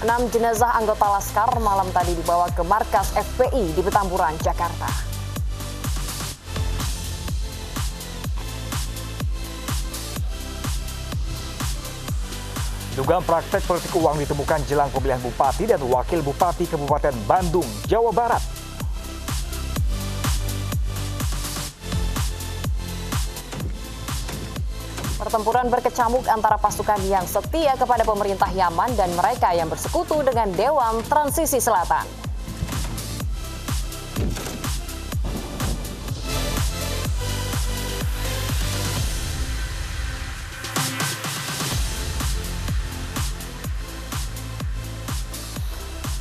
6 jenazah anggota Laskar malam tadi dibawa ke markas FPI di Petamburan, Jakarta. Dugaan praktek politik uang ditemukan jelang pemilihan Bupati dan Wakil Bupati Kabupaten Bandung, Jawa Barat. Pertempuran berkecamuk antara pasukan yang setia kepada pemerintah Yaman dan mereka yang bersekutu dengan Dewan Transisi Selatan.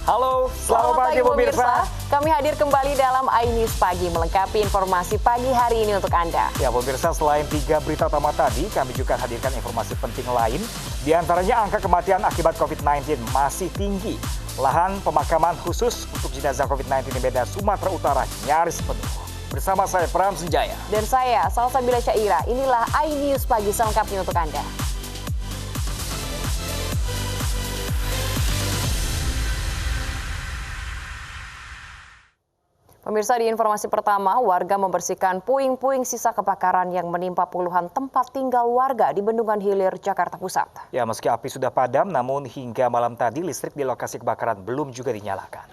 Halo, selamat pagi pemirsa. Kami hadir kembali dalam iNews Pagi melengkapi informasi pagi hari ini untuk Anda. Ya pemirsa, selain 3 berita utama tadi, kami juga hadirkan informasi penting lain. Di antaranya angka kematian akibat COVID-19 masih tinggi. Lahan pemakaman khusus untuk jenazah COVID-19 di Medan, Sumatera Utara nyaris penuh. Bersama saya Pram Senjaya. Dan saya Salsabila Syaira. Inilah iNews Pagi selengkapnya untuk Anda. Pemirsa, di informasi pertama, warga membersihkan puing-puing sisa kebakaran yang menimpa puluhan tempat tinggal warga di Bendungan Hilir, Jakarta Pusat. Ya, meski api sudah padam, namun hingga malam tadi listrik di lokasi kebakaran belum juga dinyalakan.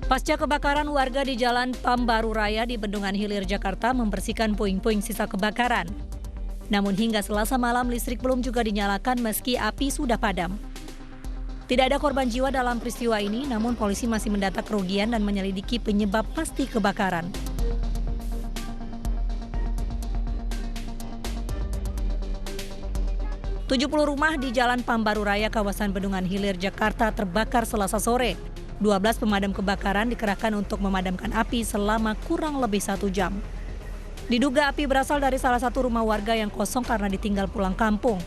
Pasca kebakaran, warga di Jalan Pambaru Raya di Bendungan Hilir, Jakarta membersihkan puing-puing sisa kebakaran. Namun hingga Selasa malam listrik belum juga dinyalakan meski api sudah padam. Tidak ada korban jiwa dalam peristiwa ini, namun polisi masih mendata kerugian dan menyelidiki penyebab pasti kebakaran. Tujuh 70 rumah di Jalan Pambaru Raya, kawasan Bendungan Hilir, Jakarta terbakar Selasa sore. 12 pemadam kebakaran dikerahkan untuk memadamkan api selama kurang lebih 1 jam. Diduga api berasal dari salah satu rumah warga yang kosong karena ditinggal pulang kampung.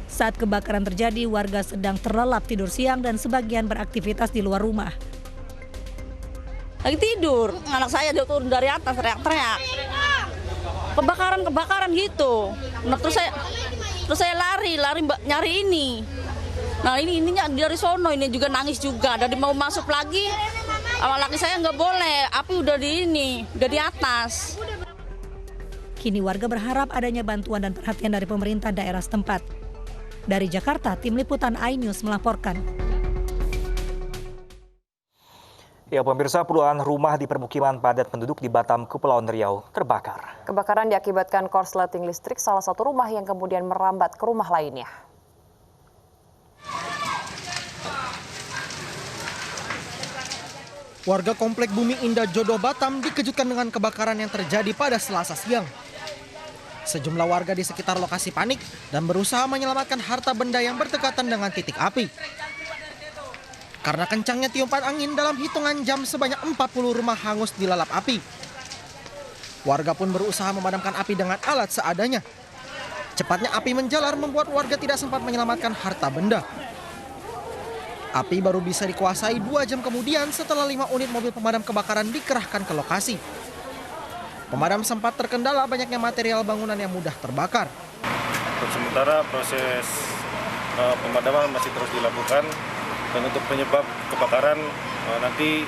Saat kebakaran terjadi, warga sedang terlelap tidur siang dan sebagian beraktivitas di luar rumah. Lagi tidur, anak saya dia turun dari atas teriak-teriak. Kebakaran gitu. Nah, terus saya lari nyari ini. Nah ininya dari sono, ini juga nangis juga. Dari mau masuk lagi, sama laki saya nggak boleh. Api udah di atas. Kini warga berharap adanya bantuan dan perhatian dari pemerintah daerah setempat. Dari Jakarta, Tim Liputan iNews melaporkan. Ya pemirsa, puluhan rumah di permukiman padat penduduk di Batam, Kepulauan Riau terbakar. Kebakaran diakibatkan korsleting listrik salah satu rumah yang kemudian merambat ke rumah lainnya. Warga Komplek Bumi Indah Jodoh Batam dikejutkan dengan kebakaran yang terjadi pada Selasa siang. Sejumlah warga di sekitar lokasi panik dan berusaha menyelamatkan harta benda yang berdekatan dengan titik api. Karena kencangnya tiupan angin, dalam hitungan jam sebanyak 40 rumah hangus dilalap api. Warga pun berusaha memadamkan api dengan alat seadanya. Cepatnya api menjalar membuat warga tidak sempat menyelamatkan harta benda. Api baru bisa dikuasai 2 jam kemudian setelah 5 unit mobil pemadam kebakaran dikerahkan ke lokasi. Pemadam sempat terkendala banyaknya material bangunan yang mudah terbakar. Untuk sementara proses pemadaman masih terus dilakukan, dan untuk penyebab kebakaran nanti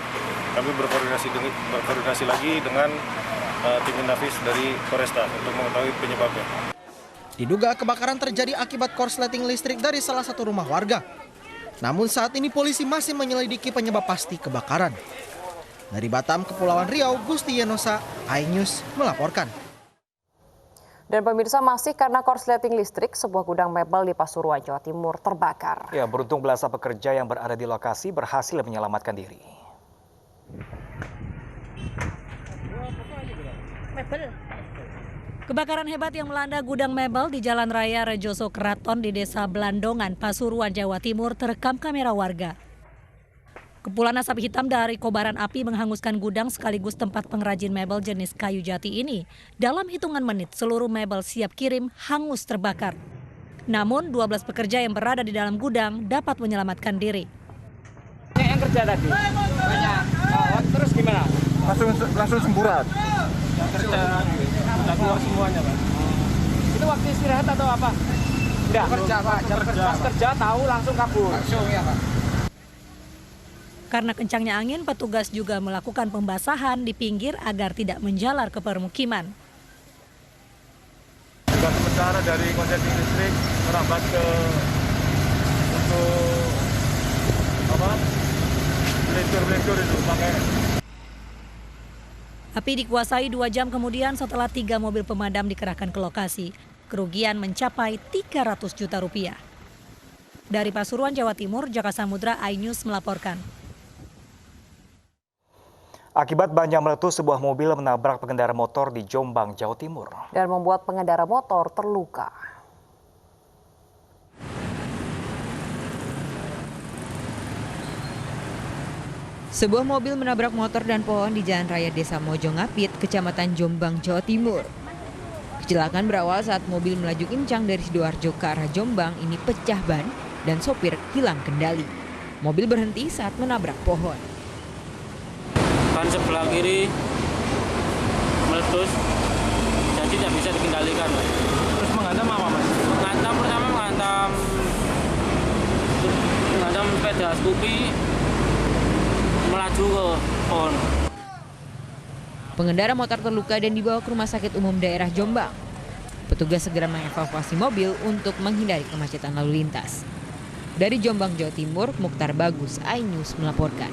kami berkoordinasi lagi dengan tim Inafis dari Polresta untuk mengetahui penyebabnya. Diduga kebakaran terjadi akibat korsleting listrik dari salah satu rumah warga. Namun saat ini polisi masih menyelidiki penyebab pasti kebakaran. Dari Batam, Kepulauan Riau, Gusti Yenosa, iNews melaporkan. Dan pemirsa, masih karena korsleting listrik, sebuah gudang mebel di Pasuruan, Jawa Timur terbakar. Ya, beruntung belasan pekerja yang berada di lokasi berhasil menyelamatkan diri. Kebakaran hebat yang melanda gudang mebel di Jalan Raya Rejoso Keraton di Desa Blandongan, Pasuruan, Jawa Timur terekam kamera warga. Kepulan asap hitam dari kobaran api menghanguskan gudang sekaligus tempat pengrajin mebel jenis kayu jati ini. Dalam hitungan menit, seluruh mebel siap kirim hangus terbakar. Namun, 12 pekerja yang berada di dalam gudang dapat menyelamatkan diri. Yang kerja tadi? Banyak. Terus gimana? Langsung semburat. Kerja, udah keluar semuanya, Pak. Itu waktu istirahat atau apa? Enggak. Kerja, Pak. Jam kerja, Pas kerja tahu langsung kabur. Langsung ya, Pak. Karena kencangnya angin, petugas juga melakukan pembasahan di pinggir agar tidak menjalar ke permukiman. Juga sementara dari konsesi listrik merambat ke untuk apa? Melintur itu pakai. Api dikuasai 2 jam kemudian setelah 3 mobil pemadam dikerahkan ke lokasi. Kerugian mencapai 300 juta rupiah. Dari Pasuruan, Jawa Timur, Jaka Samudra, iNews melaporkan. Akibat banjir meletus, sebuah mobil menabrak pengendara motor di Jombang, Jawa Timur. Dan membuat pengendara motor terluka. Sebuah mobil menabrak motor dan pohon di Jalan Raya Desa Mojongapit, Kecamatan Jombang, Jawa Timur. Kecelakaan berawal saat mobil melaju kencang dari Sidoarjo ke arah Jombang ini pecah ban dan sopir hilang kendali. Mobil berhenti saat menabrak pohon. Ban sebelah kiri meletus, jadi tidak bisa dikendalikan. Terus menghantam apa, Mas? Menghantam pertama menghantam sepeda Scoopy, melaju ke pohon. Pengendara motor terluka dan dibawa ke Rumah Sakit Umum Daerah Jombang. Petugas segera mengevakuasi mobil untuk menghindari kemacetan lalu lintas. Dari Jombang, Jawa Timur, Mukhtar Bagus, iNews melaporkan.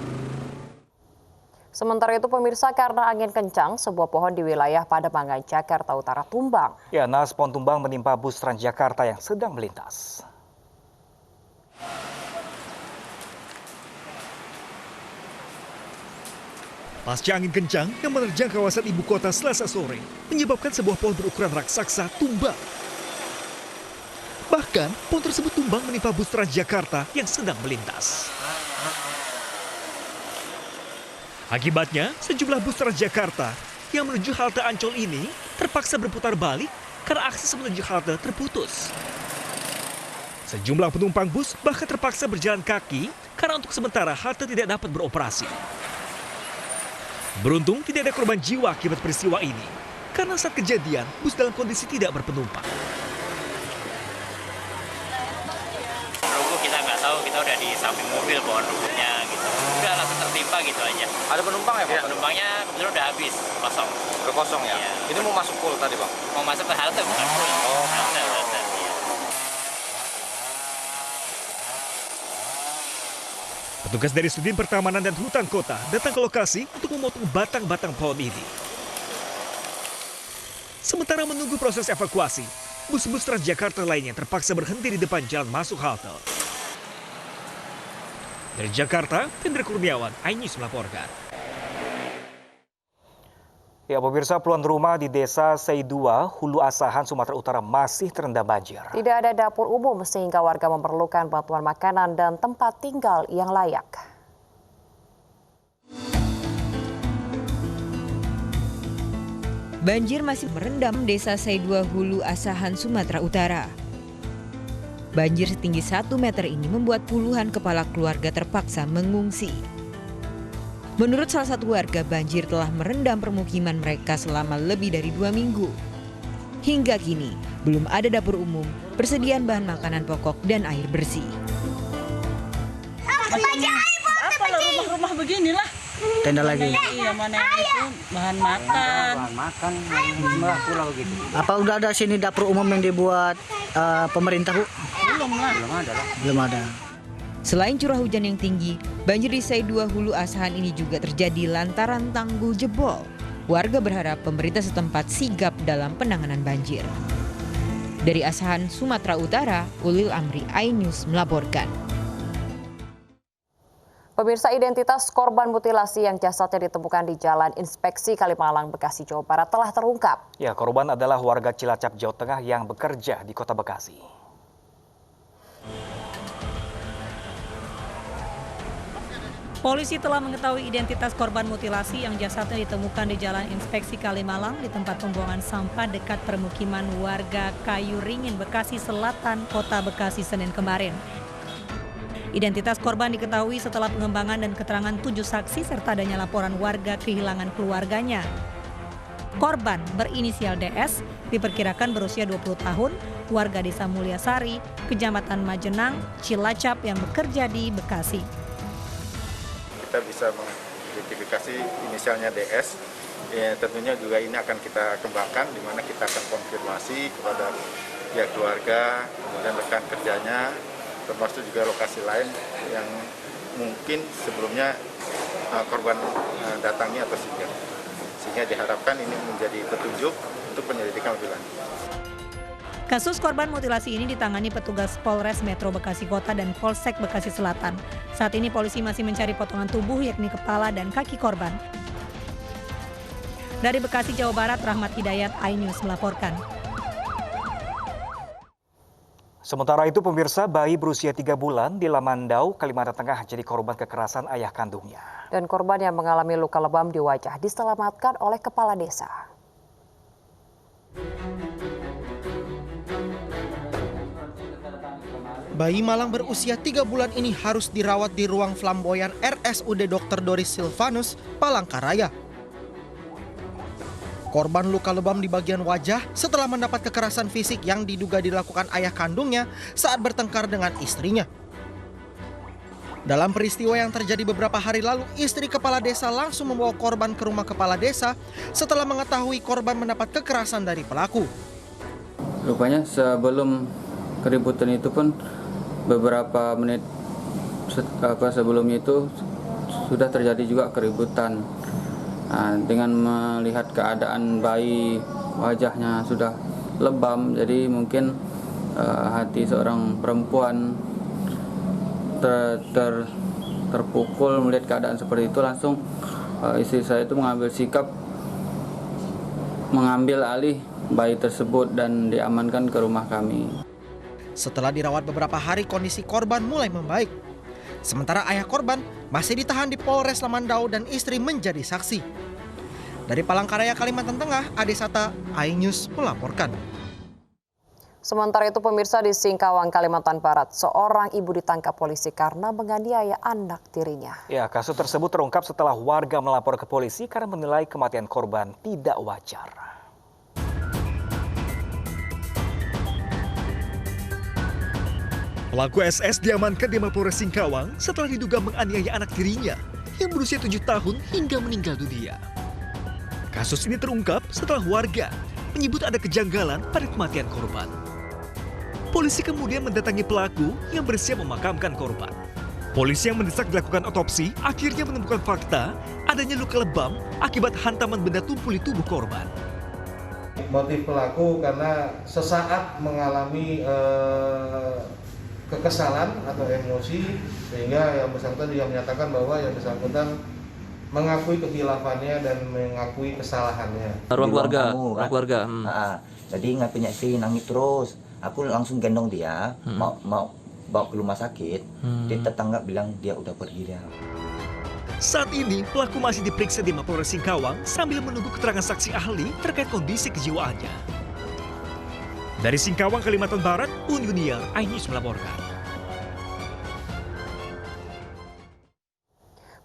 Sementara itu pemirsa, karena angin kencang, sebuah pohon di wilayah Pademangan, Jakarta Utara tumbang. Ya, naas pohon tumbang menimpa bus Transjakarta yang sedang melintas. Pasca angin kencang yang menerjang kawasan ibu kota Selasa sore, menyebabkan sebuah pohon berukuran raksasa tumbang. Bahkan, pohon tersebut tumbang menimpa bus Transjakarta yang sedang melintas. Akibatnya, sejumlah bus Transjakarta yang menuju halte Ancol ini terpaksa berputar balik karena akses menuju halte terputus. Sejumlah penumpang bus bahkan terpaksa berjalan kaki karena untuk sementara halte tidak dapat beroperasi. Beruntung tidak ada korban jiwa akibat peristiwa ini, karena saat kejadian bus dalam kondisi tidak berpenumpang. Kita nggak tahu, kita udah di samping mobil pohon rumputnya gitu. Udah langsung tertimpa gitu aja. Ada penumpang ya, Pak? Ya, penumpangnya kebetulan udah habis, kosong. Udah kosong ya? Iya. Ini mau masuk full tadi, Bang? Mau masuk ke halte bukan full. Oh, halte. Iya. Petugas dari Sudin Pertamanan dan Hutan Kota datang ke lokasi untuk memotong batang-batang pohon ini. Sementara menunggu proses evakuasi, bus-bus Transjakarta lainnya terpaksa berhenti di depan jalan masuk halte. Dari Jakarta, Hendra Kurniawan, iNews melaporkan. Ya, pemirsa, puluhan rumah di Desa Seidua, Hulu Asahan, Sumatera Utara masih terendam banjir. Tidak ada dapur umum sehingga warga memerlukan bantuan makanan dan tempat tinggal yang layak. Banjir masih merendam Desa Seidua, Hulu Asahan, Sumatera Utara. Banjir setinggi 1 meter ini membuat puluhan kepala keluarga terpaksa mengungsi. Menurut salah satu warga, banjir telah merendam permukiman mereka selama lebih dari 2 minggu. Hingga kini, belum ada dapur umum, persediaan bahan makanan pokok, dan air bersih. Apa rumah-rumah beginilah. Tenda lagi. Iya, mana itu bahan makan. Makan, semua pulau gitu. Apa udah ada sini dapur umum yang dibuat pemerintah, Bu? Belum ada. Selain curah hujan yang tinggi, banjir di Seidua, Hulu Asahan ini juga terjadi lantaran tanggul jebol. Warga berharap pemerintah setempat sigap dalam penanganan banjir. Dari Asahan, Sumatera Utara, Ulil Amri, iNews melaporkan. Pemirsa, identitas korban mutilasi yang jasadnya ditemukan di Jalan Inspeksi Kalimalang, Bekasi, Jawa Barat telah terungkap. Ya, korban adalah warga Cilacap, Jawa Tengah yang bekerja di Kota Bekasi. Polisi telah mengetahui identitas korban mutilasi yang jasadnya ditemukan di Jalan Inspeksi Kalimalang di tempat pembuangan sampah dekat permukiman warga Kayu Ringin, Bekasi Selatan, Kota Bekasi, Senin kemarin. Identitas korban diketahui setelah pengembangan dan keterangan 7 saksi serta adanya laporan warga kehilangan keluarganya. Korban berinisial DS diperkirakan berusia 20 tahun, warga Desa Mulyasari, Kecamatan Majenang, Cilacap yang bekerja di Bekasi. Kita bisa mengidentifikasi inisialnya DS. Ya, tentunya juga ini akan kita kembangkan, di mana kita akan konfirmasi kepada pihak keluarga, kemudian rekan kerjanya, termasuk juga lokasi lain yang mungkin sebelumnya korban datangi atau singgah. Sehingga diharapkan ini menjadi petunjuk untuk penyelidikan lebih lanjut. Kasus korban mutilasi ini ditangani petugas Polres Metro Bekasi Kota dan Polsek Bekasi Selatan. Saat ini polisi masih mencari potongan tubuh yakni kepala dan kaki korban. Dari Bekasi, Jawa Barat, Rahmat Hidayat, iNews melaporkan. Sementara itu pemirsa, bayi berusia 3 bulan di Lamandau, Kalimantan Tengah jadi korban kekerasan ayah kandungnya. Dan korban yang mengalami luka lebam di wajah diselamatkan oleh kepala desa. Bayi malang berusia 3 bulan ini harus dirawat di ruang flamboyan RSUD Dr. Doris Silvanus, Palangkaraya. Korban luka lebam di bagian wajah setelah mendapat kekerasan fisik yang diduga dilakukan ayah kandungnya saat bertengkar dengan istrinya. Dalam peristiwa yang terjadi beberapa hari lalu, istri kepala desa langsung membawa korban ke rumah kepala desa setelah mengetahui korban mendapat kekerasan dari pelaku. Rupanya sebelum keributan itu pun beberapa menit sebelumnya itu sudah terjadi juga keributan. Dengan melihat keadaan bayi wajahnya sudah lebam, jadi mungkin hati seorang perempuan terpukul melihat keadaan seperti itu, langsung istri saya itu mengambil sikap mengambil alih bayi tersebut dan diamankan ke rumah kami. Setelah dirawat beberapa hari, kondisi korban mulai membaik. Sementara ayah korban masih ditahan di Polres Lamandau dan istri menjadi saksi. Dari Palangkaraya, Kalimantan Tengah, Ade Sata, iNews melaporkan. Sementara itu pemirsa, di Singkawang, Kalimantan Barat, seorang ibu ditangkap polisi karena menganiaya anak tirinya. Ya, kasus tersebut terungkap setelah warga melapor ke polisi karena menilai kematian korban tidak wajar. Pelaku SS diamankan di Mapolres Singkawang setelah diduga menganiaya anak tirinya yang berusia 7 tahun hingga meninggal dunia. Kasus ini terungkap setelah warga menyebut ada kejanggalan pada kematian korban. Polisi kemudian mendatangi pelaku yang bersiap memakamkan korban. Polisi yang mendesak dilakukan otopsi akhirnya menemukan fakta adanya luka lebam akibat hantaman benda tumpul di tubuh korban. Motif pelaku karena sesaat mengalami kekesalan atau emosi, sehingga yang bersangkutan dia menyatakan bahwa yang bersangkutan mengakui kehilafannya dan mengakui kesalahannya. Ruang keluarga. Jadi ngakunya istri nangis terus. Aku langsung gendong dia, mau bawa ke rumah sakit. Dia tetangga bilang dia udah pergi dia. Saat ini pelaku masih diperiksa di Mapolres Singkawang sambil menunggu keterangan saksi ahli terkait kondisi kejiwaannya. Dari Singkawang, Kalimantan Barat, Unyuniar, iNews melaporkan.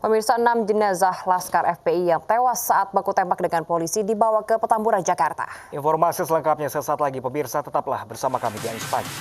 Pemirsa, 6 jenazah Laskar FPI yang tewas saat baku tembak dengan polisi dibawa ke Petamburan, Jakarta. Informasi selengkapnya sesaat lagi, pemirsa, tetaplah bersama kami di iNews Pagi.